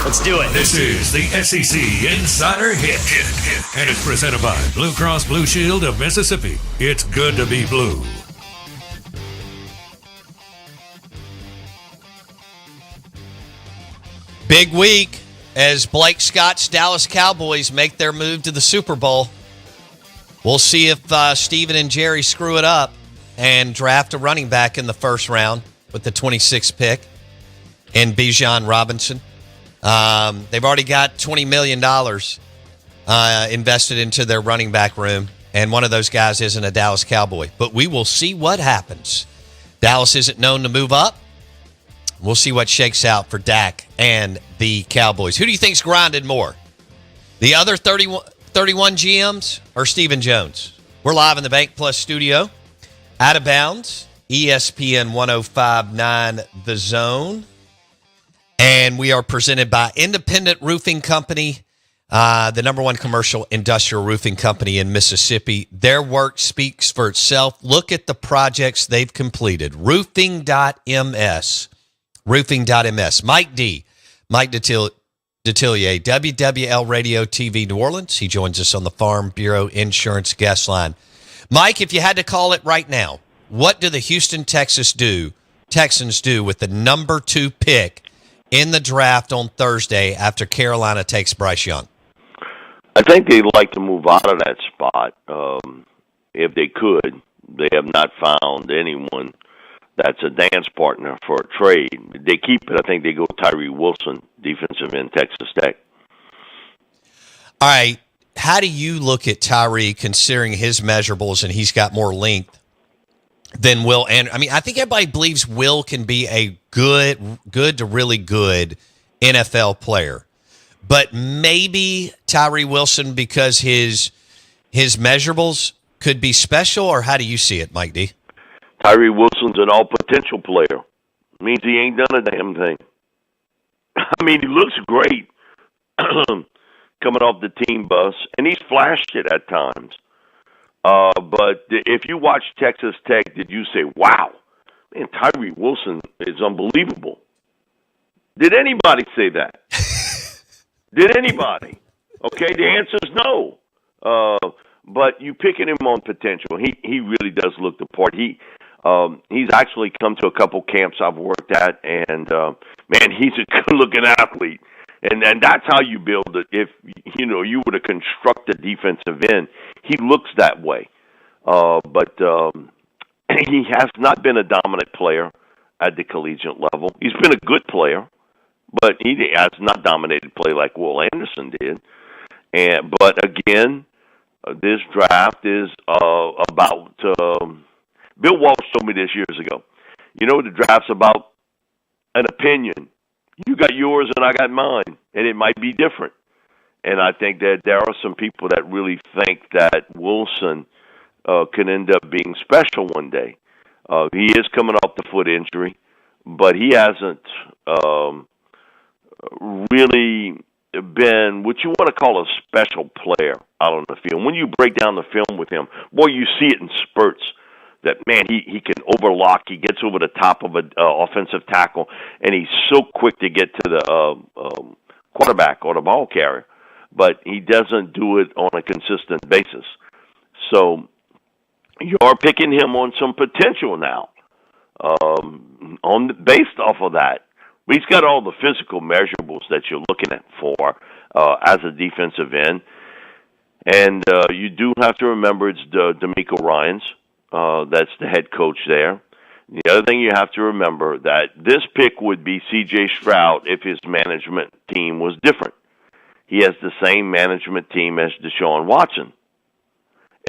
Let's do it. This is the SEC Insider Hit. And it's presented by Blue Cross Blue Shield of Mississippi. It's good to be blue. Big week as Blake Scott's Dallas Cowboys make their move to the Super Bowl. We'll see if Steven and Jerry screw it up and draft a running back in the first round with the 26th pick in Bijan Robinson. They've already got $20 million invested into their running back room, and one of those guys isn't a Dallas Cowboy. But we will see what happens. Dallas isn't known to move up. We'll see what shakes out for Dak and the Cowboys. Who do you think's grinded more? The other 31 GMs or Stephen Jones? We're live in the Bank Plus studio. Out of bounds, ESPN 105.9 The Zone. And we are presented by Independent Roofing Company, the number one commercial industrial roofing company in Mississippi. Their work speaks for itself. Look at the projects they've completed. Roofing.ms. Roofing.ms. Mike Detillier, WWL Radio TV New Orleans. He joins us on the Farm Bureau Insurance guest line. Mike, if you had to call it right now, what do the Houston Texans do with the number 2 pick in the draft on Thursday after Carolina takes Bryce Young? I think they'd like to move out of that spot if they could. They have not found anyone that's a dance partner for a trade. They keep it. I think they go Tyree Wilson, defensive end, Texas Tech. All right. How do you look at Tyree considering his measurables and he's got more length than Will? And I mean, I think everybody believes Will can be a good to really good NFL player. But maybe Tyree Wilson, because his measurables could be special, or how do you see it, Mike D? Tyree Wilson's an all-potential player. Means he ain't done a damn thing. I mean, he looks great coming off the team bus, and he's flashed it at times. But if you watch Texas Tech, did you say, wow, man, Tyree Wilson is unbelievable? Did anybody say that? Did anybody? Okay, the answer is no. But you picking him on potential. He really does look the part. He's actually come to a couple camps I've worked at, and man, he's a good-looking athlete. And that's how you build it. If you were to construct a defensive end, he looks that way. But he has not been a dominant player at the collegiate level. He's been a good player, but he has not dominated play like Will Anderson did. But again, this draft is about. Bill Walsh told me this years ago. The draft's about an opinion. You got yours and I got mine, and it might be different. And I think that there are some people that really think that Wilson can end up being special one day. He is coming off the foot injury, but he hasn't really been what you want to call a special player out on the field. When you break down the film with him, boy, you see it in spurts. That, man, he can overlock. He gets over the top of an offensive tackle, and he's so quick to get to the quarterback or the ball carrier. But he doesn't do it on a consistent basis. So you're picking him on some potential now, based off of that. He's got all the physical measurables that you're looking at for as a defensive end. And you do have to remember it's D'Amico Ryans. That's the head coach there. The other thing you have to remember that this pick would be C.J. Stroud if his management team was different. He has the same management team as Deshaun Watson.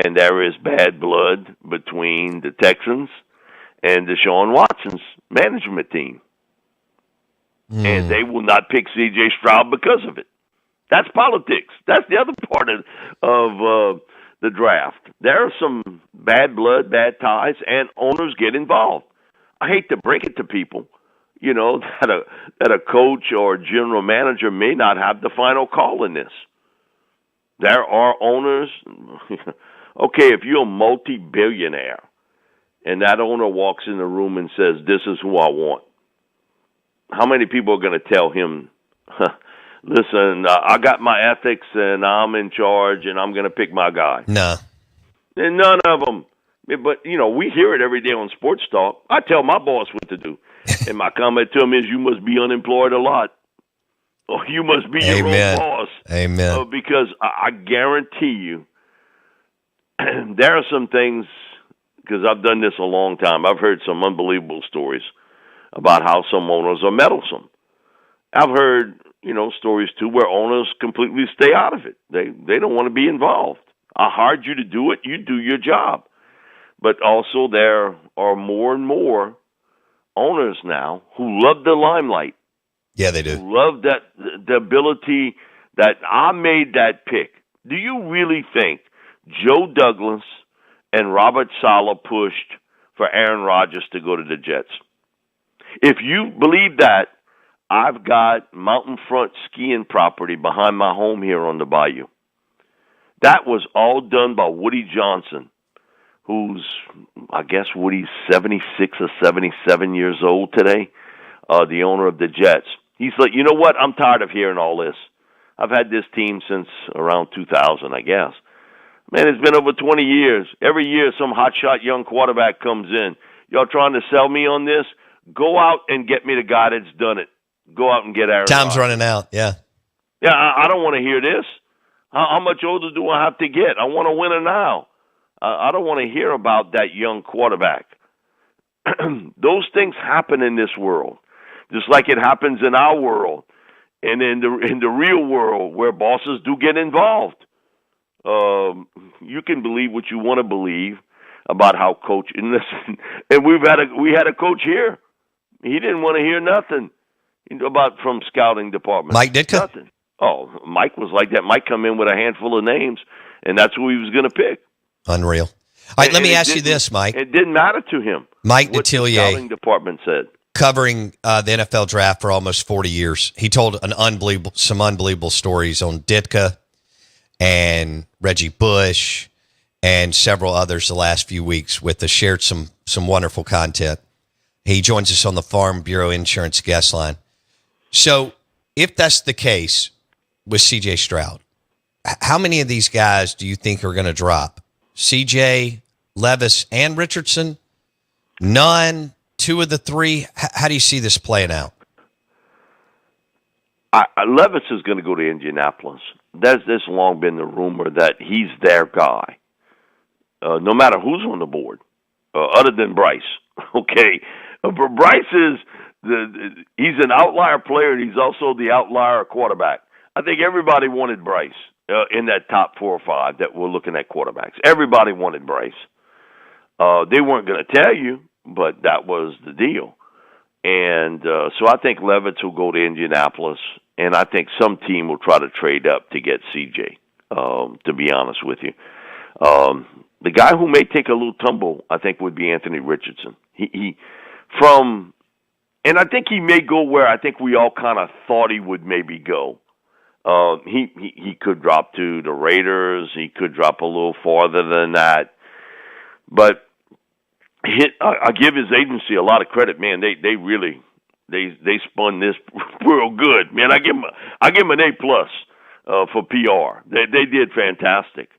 And there is bad blood between the Texans and Deshaun Watson's management team. And they will not pick C.J. Stroud because of it. That's politics. That's the other part of the draft. There are some bad blood, bad ties, and owners get involved. I hate to break it to people, that a coach or a general manager may not have the final call in this. There are owners. Okay, if you're a multi-billionaire and that owner walks in the room and says, this is who I want, how many people are going to tell him, listen, I got my ethics and I'm in charge and I'm going to pick my guy. No. And none of them. But, we hear it every day on Sports Talk. I tell my boss what to do. And my comment to him is, you must be unemployed a lot. Or you must be your own boss. Amen. Because I guarantee you, there are some things, because I've done this a long time, I've heard some unbelievable stories about how some owners are meddlesome. I've heard, stories, too, where owners completely stay out of it. They don't want to be involved. I hired you to do it. You do your job. But also there are more and more owners now who love the limelight. Yeah, they do. Who love the ability that I made that pick. Do you really think Joe Douglas and Robert Saleh pushed for Aaron Rodgers to go to the Jets? If you believe that, I've got mountain front skiing property behind my home here on the bayou. That was all done by Woody Johnson, who's, I guess, Woody's 76 or 77 years old today, the owner of the Jets. He's like, you know what? I'm tired of hearing all this. I've had this team since around 2000, I guess. Man, it's been over 20 years. Every year some hotshot young quarterback comes in. Y'all trying to sell me on this? Go out and get me the guy that's done it. Go out and get Aaron Time's Rodgers. running out, yeah. Yeah, I don't want to hear this. How much older do I have to get? I want a winner now. I don't want to hear about that young quarterback. Those things happen in this world, just like it happens in our world and in the real world where bosses do get involved. You can believe what you want to believe about how coach. And listen, and we had a coach here. He didn't want to hear nothing about from scouting department. Mike Ditka? Nothing. Oh, Mike was like that. Mike come in with a handful of names, and that's who he was going to pick. Unreal. All right, let me ask you this, Mike. It didn't matter to him. Mike what the Detillier, scouting department said. covering the NFL draft for almost 40 years. He told some unbelievable stories on Ditka and Reggie Bush and several others the last few weeks with us, shared some wonderful content. He joins us on the Farm Bureau Insurance guest line. So if that's the case with C.J. Stroud, how many of these guys do you think are going to drop? C.J., Levis, and Richardson? None? Two of the three? How do you see this playing out? Levis is going to go to Indianapolis. There's long been the rumor that he's their guy, no matter who's on the board, other than Bryce. Okay, but Bryce is he's an outlier player, and he's also the outlier quarterback. I think everybody wanted Bryce in that top 4 or 5 that were looking at quarterbacks. Everybody wanted Bryce. They weren't going to tell you, but that was the deal. And so I think Levis will go to Indianapolis, and I think some team will try to trade up to get C.J., to be honest with you. The guy who may take a little tumble, I think, would be Anthony Richardson. And I think he may go where I think we all kind of thought he would maybe go. He could drop to the Raiders. He could drop a little farther than that. But I give his agency a lot of credit, man. They really spun this real good, man. I give him an A+ for PR. They did fantastic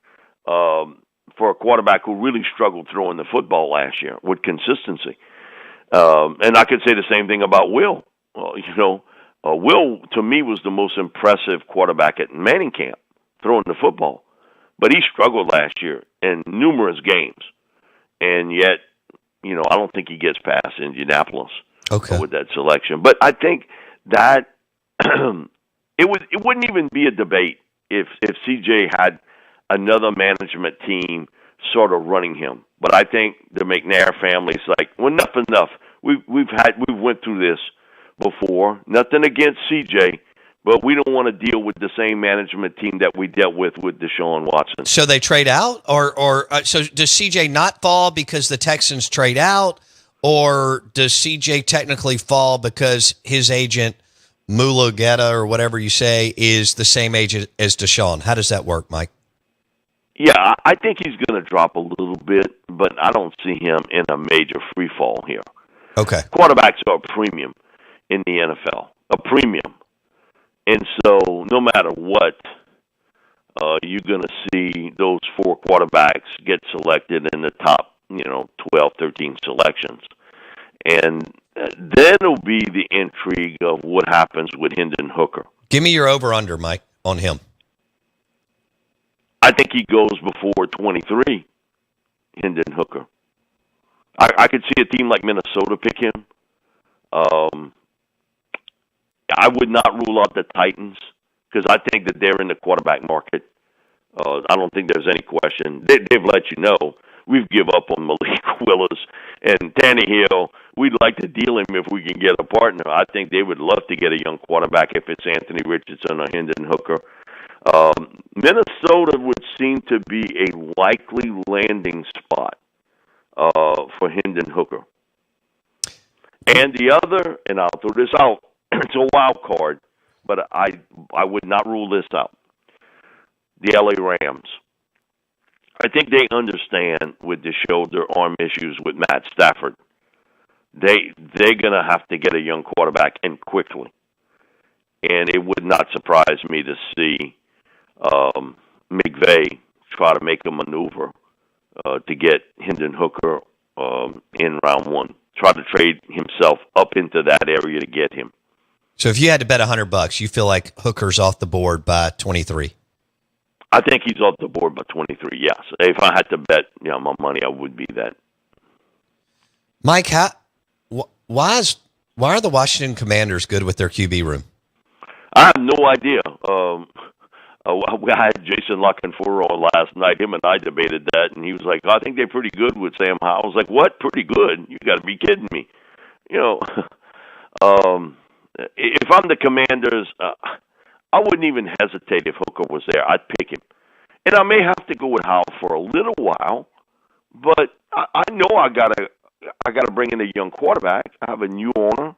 for a quarterback who really struggled throwing the football last year with consistency. And I could say the same thing about Will. Will, to me, was the most impressive quarterback at Manning camp, throwing the football. But he struggled last year in numerous games. And yet, I don't think he gets past Indianapolis with that selection. But I think that it wouldn't even be a debate if CJ had another management team sort of running him. But I think the McNair family's like, well, enough. We've went through this before. Nothing against CJ, but we don't want to deal with the same management team that we dealt with Deshaun Watson. So they trade out, or so does CJ not fall because the Texans trade out, or does CJ technically fall because his agent Mulugeta or whatever you say is the same agent as Deshaun? How does that work, Mike? Yeah, I think he's going to drop a little bit, but I don't see him in a major free fall here. Okay. Quarterbacks are a premium in the NFL, a premium. And so no matter what, you're going to see those four quarterbacks get selected in the top, 12, 13 selections. And then it'll be the intrigue of what happens with Hendon Hooker. Give me your over-under, Mike, on him. I think he goes before 23, Hendon Hooker. I could see a team like Minnesota pick him. I would not rule out the Titans because I think that they're in the quarterback market. I don't think there's any question. They've let you know. We've give up on Malik Willis and Tannehill. We'd like to deal him if we can get a partner. I think they would love to get a young quarterback if it's Anthony Richardson or Hendon Hooker. Minnesota would seem to be a likely landing spot for Hendon Hooker. And the other, and I'll throw this out, it's a wild card, but I would not rule this out. The LA Rams. I think they understand with the shoulder arm issues with Matt Stafford. They're going to have to get a young quarterback in quickly. And it would not surprise me to see McVay try to make a maneuver to get Hendon Hooker in round one. Try to trade himself up into that area to get him. So if you had to bet $100, you feel like Hooker's off the board by 23? I think he's off the board by 23, yes. If I had to bet my money, I would be that. Mike, why are the Washington Commanders good with their QB room? I have no idea. I had Jason Lockenfora on last night. Him and I debated that, and he was like, I think they're pretty good with Sam Howell. I was like, what? Pretty good? You got to be kidding me. If I'm the Commanders, I wouldn't even hesitate if Hooker was there. I'd pick him. And I may have to go with Howell for a little while, but I know I gotta bring in a young quarterback. I have a new owner,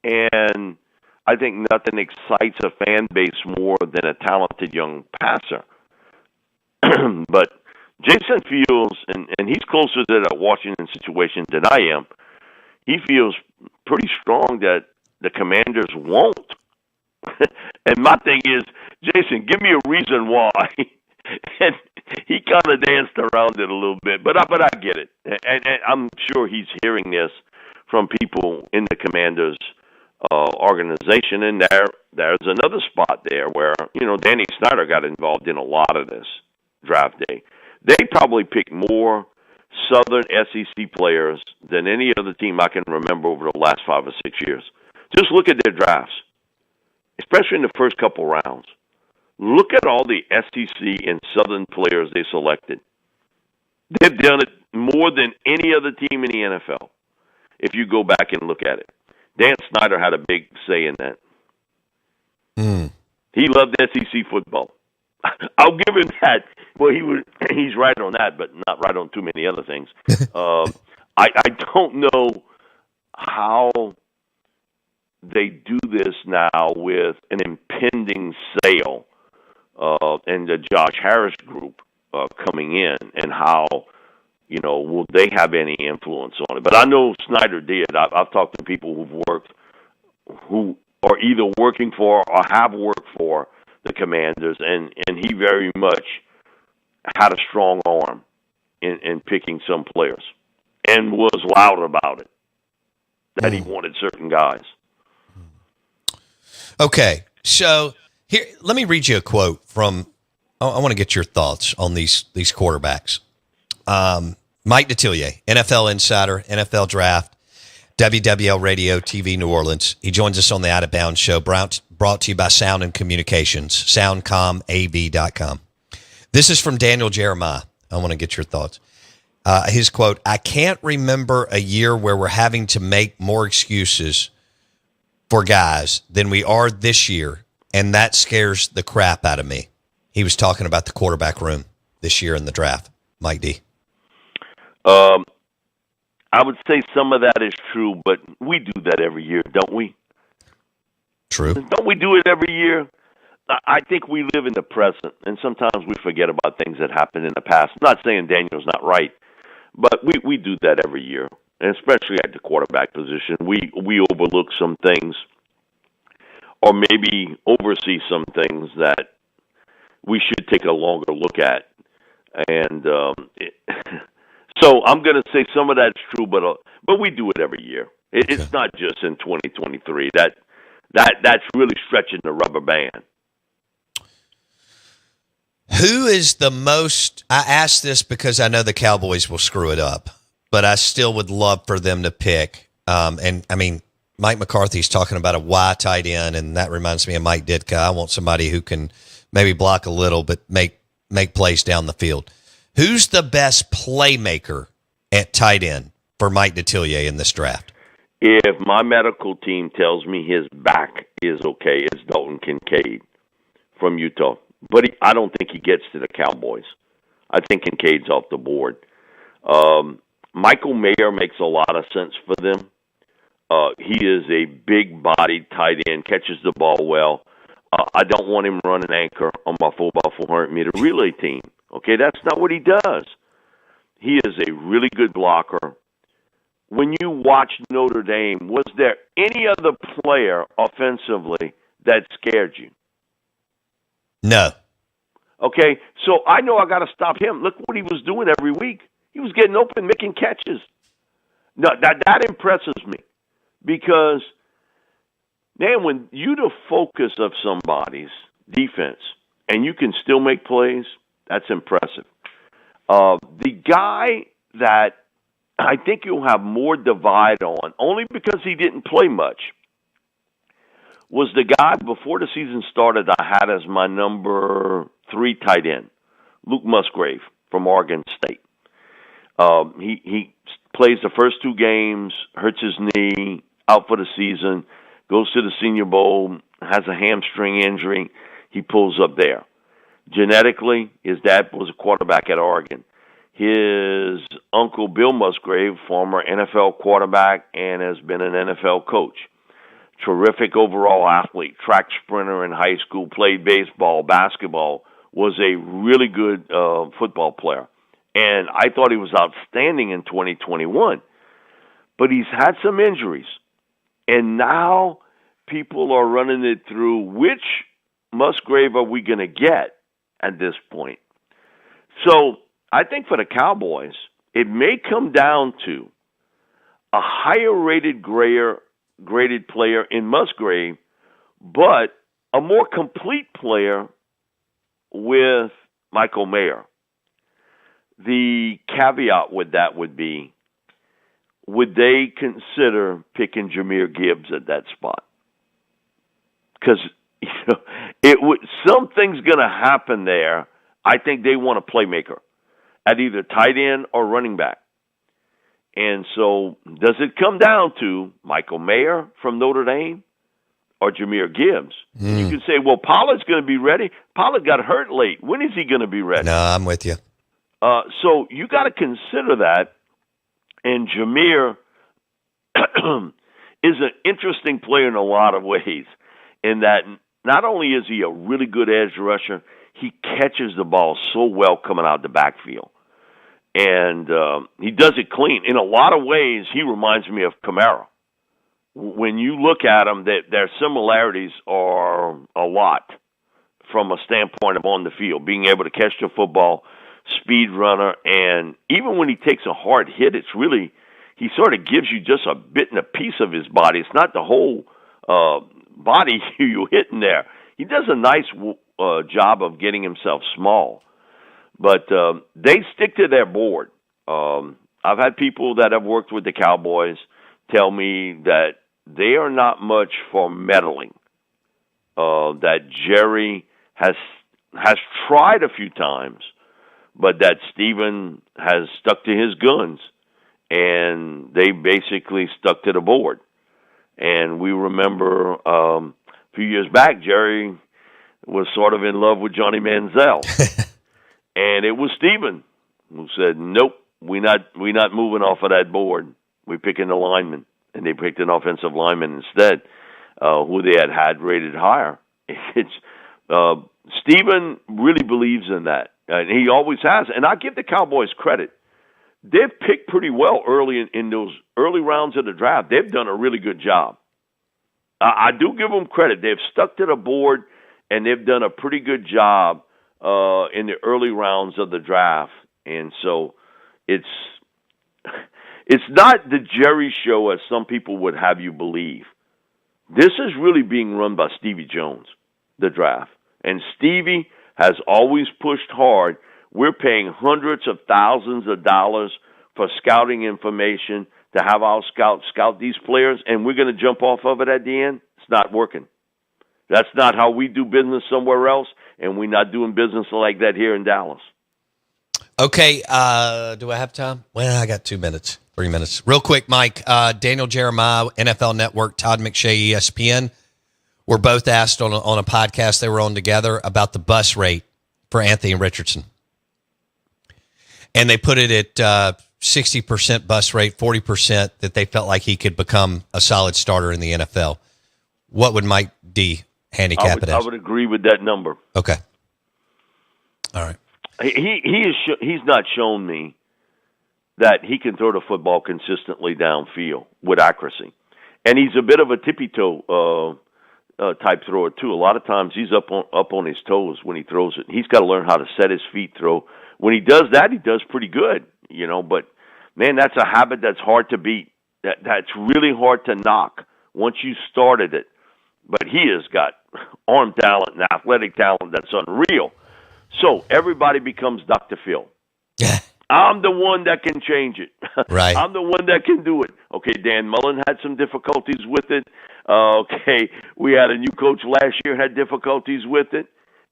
and I think nothing excites a fan base more than a talented young passer. But Jason feels, and he's closer to that Washington situation than I am, he feels pretty strong that the Commanders won't. And my thing is, Jason, give me a reason why. And he kind of danced around it a little bit, but I get it. And I'm sure he's hearing this from people in the Commanders organization. And there's another spot there where, Danny Snyder got involved in a lot of this draft day. They probably picked more Southern SEC players than any other team I can remember over the last 5 or 6 years. Just look at their drafts, especially in the first couple rounds. Look at all the SEC and Southern players they selected. They've done it more than any other team in the NFL, if you go back and look at it. Dan Snyder had a big say in that. He loved SEC football. I'll give him that. Well, he's right on that, but not right on too many other things. I don't know how they do this now with an impending sale and the Josh Harris group coming in, and how, will they have any influence on it? But I know Snyder did. I've talked to people who are either working for or have worked for the Commanders, and he very much had a strong arm in picking some players and was loud about it, that he wanted certain guys. Okay, so here, let me read you a quote from, I want to get your thoughts on these quarterbacks. Mike Detillier, NFL Insider, NFL Draft, WWL Radio, TV New Orleans. He joins us on the Out of Bounds show, brought to you by Sound and Communications, soundcomab.com. This is from Daniel Jeremiah. I want to get your thoughts. His quote, I can't remember a year where we're having to make more excuses for guys than we are this year, and that scares the crap out of me. He was talking about the quarterback room this year in the draft. Mike D. I would say some of that is true, but we do that every year, don't we? True. Don't we do it every year? I think we live in the present, and sometimes we forget about things that happened in the past. I'm not saying Daniel's not right, but we do that every year, and especially at the quarterback position. We overlook some things, or maybe oversee some things that we should take a longer look at. And so I'm going to say some of that's true, but we do it every year. It's not just in 2023. That's really stretching the rubber band. Who is the most? I ask this because I know the Cowboys will screw it up, but I still would love for them to pick. And I mean, Mike McCarthy's talking about a Y tight end, and that reminds me of Mike Ditka. I want somebody who can maybe block a little, but make plays down the field. Who's the best playmaker at tight end for Mike Detillier in this draft? If my medical team tells me his back is okay, it's Dalton Kincaid from Utah. But I don't think he gets to the Cowboys. I think Kincaid's off the board. Michael Mayer makes a lot of sense for them. He is a big-bodied tight end, catches the ball well. I don't want him running anchor on my 4x400-meter relay team. Okay, that's not what he does. He is a really good blocker. When you watch Notre Dame, was there any other player offensively that scared you? No. Okay, so I know I got to stop him. Look what he was doing every week. He was getting open, making catches. No, that impresses me because, man, when you the focus of somebody's defense and you can still make plays, that's impressive. The guy that I think you'll have more divide on, only because he didn't play much, was the guy before the season started I had as my number 3 tight end, Luke Musgrave from Oregon State. He plays the first 2 games, hurts his knee, out for the season, goes to the Senior Bowl, has a hamstring injury. He pulls up there. Genetically, his dad was a quarterback at Oregon. His uncle, Bill Musgrave, former NFL quarterback and has been an NFL coach. Terrific overall athlete, track sprinter in high school, played baseball, basketball, was a really good football player. And I thought he was outstanding in 2021. But he's had some injuries. And now people are running it through which Musgrave are we going to get at this point. So I think for the Cowboys, it may come down to a higher-rated graded player in Musgrave, but a more complete player with Michael Mayer. The caveat with that would be, would they consider picking Jahmyr Gibbs at that spot? Because something's going to happen there. I think they want a playmaker at either tight end or running back. And so does it come down to Michael Mayer from Notre Dame or Jahmyr Gibbs? You can say, well, Pollard's going to be ready. Pollard got hurt late. When is he going to be ready? No, I'm with you. So you got to consider that. And Jahmyr is an interesting player in a lot of ways in that not only is he a really good edge rusher, he catches the ball so well coming out the backfield. And he does it clean. In a lot of ways, he reminds me of Kamara. When you look at him, their similarities are a lot from a standpoint of on the field, being able to catch the football, speed runner, and even when he takes a hard hit, it's really, he sort of gives you just a bit and a piece of his body. It's not the whole body you hit in there. He does a nice job of getting himself small. But they stick to their board. I've had people that have worked with the Cowboys tell me that they are not much for meddling. That Jerry has tried a few times, but that Steven has stuck to his guns, and they basically stuck to the board. And we remember a few years back, Jerry was sort of in love with Johnny Manziel. And it was Steven who said, nope, we're not moving off of that board. We're picking a lineman. And they picked an offensive lineman instead, who they had rated higher. Steven really believes in that. And he always has. And I give the Cowboys credit. They've picked pretty well early in those early rounds of the draft. They've done a really good job. I do give them credit. They've stuck to the board, and they've done a pretty good job in the early rounds of the draft. And so it's not the Jerry show as some people would have you believe. This is really being run by Stevie Jones, the draft. And Stevie has always pushed hard. We're paying hundreds of thousands of dollars for scouting information to have our scouts scout these players, and we're going to jump off of it at the end. It's not working. That's not how we do business somewhere else, and we're not doing business like that here in Dallas. Okay, do I have time? Well, I got 3 minutes. Real quick, Mike. Daniel Jeremiah, NFL Network, Todd McShay, ESPN, were both asked on a podcast they were on together about the bus rate for Anthony Richardson. And they put it at 60% bus rate, 40% that they felt like he could become a solid starter in the NFL. What would Mike D handicap it as? I would agree with that number. Okay. All right. He's not shown me that he can throw the football consistently downfield with accuracy. And he's a bit of a tippy-toe type thrower, too. A lot of times he's up on his toes when he throws it. He's got to learn how to set his feet throw. When he does that, he does pretty good, But, man, that's a habit that's hard to beat. That's really hard to knock once you started it. But he has got arm talent and athletic talent that's unreal. So everybody becomes Dr. Phil. Yeah. I'm the one that can change it. Right. I'm the one that can do it. Okay, Dan Mullen had some difficulties with it. Okay, we had a new coach last year, had difficulties with it.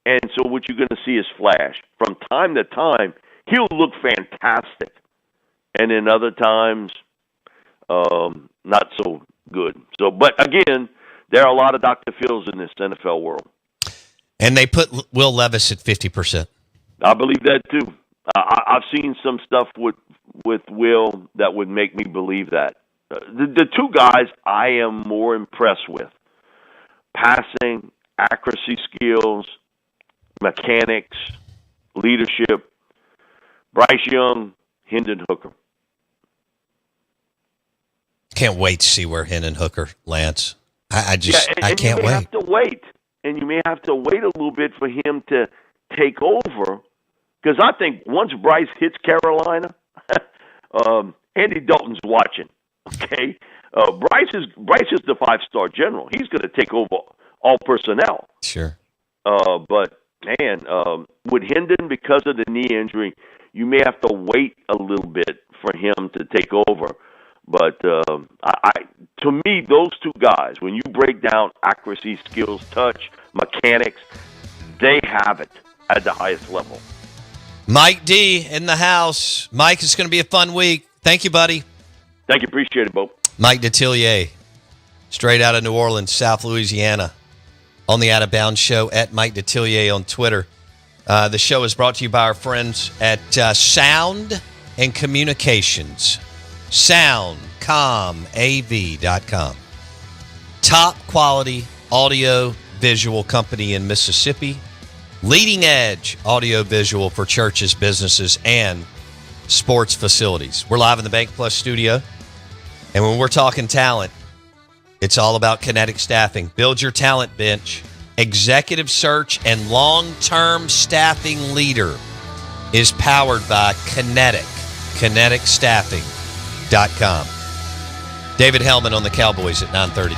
And so what you're going to see is flash. From time to time, he'll look fantastic. And then other times, not so good. So, but again, there are a lot of Dr. Phils in this NFL world. And they put Will Levis at 50%. I believe that too. I've seen some stuff with Will that would make me believe that. The two guys I am more impressed with: passing, accuracy skills, mechanics, leadership. Bryce Young, Hendon Hooker. Can't wait to see where Hendon Hooker lands. I can't wait. Have to wait. And you may have to wait a little bit for him to take over, because I think once Bryce hits Carolina, Andy Dalton's watching. Okay, Bryce is the 5-star general. He's going to take over all personnel. Sure. But man, with Hendon, because of the knee injury, you may have to wait a little bit for him to take over. But to me, those two guys, when you break down accuracy, skills, touch, mechanics, they have it at the highest level. Mike D in the house. Mike, it's going to be a fun week. Thank you, buddy. Thank you. Appreciate it, Bo. Mike Detillier, straight out of New Orleans, South Louisiana, on the Out of Bounds Show, at Mike Detillier on Twitter. The show is brought to you by our friends at Sound and Communications. SoundComAV.com. Top quality audio visual company in Mississippi. Leading edge audio visual for churches, businesses, and sports facilities. We're live in the Bank Plus studio. And when we're talking talent, it's all about Kinetic Staffing. Build your talent bench. Executive search and long-term staffing leader is powered by Kinetic. KineticStaffing.com. David Hellman on the Cowboys at 9:30.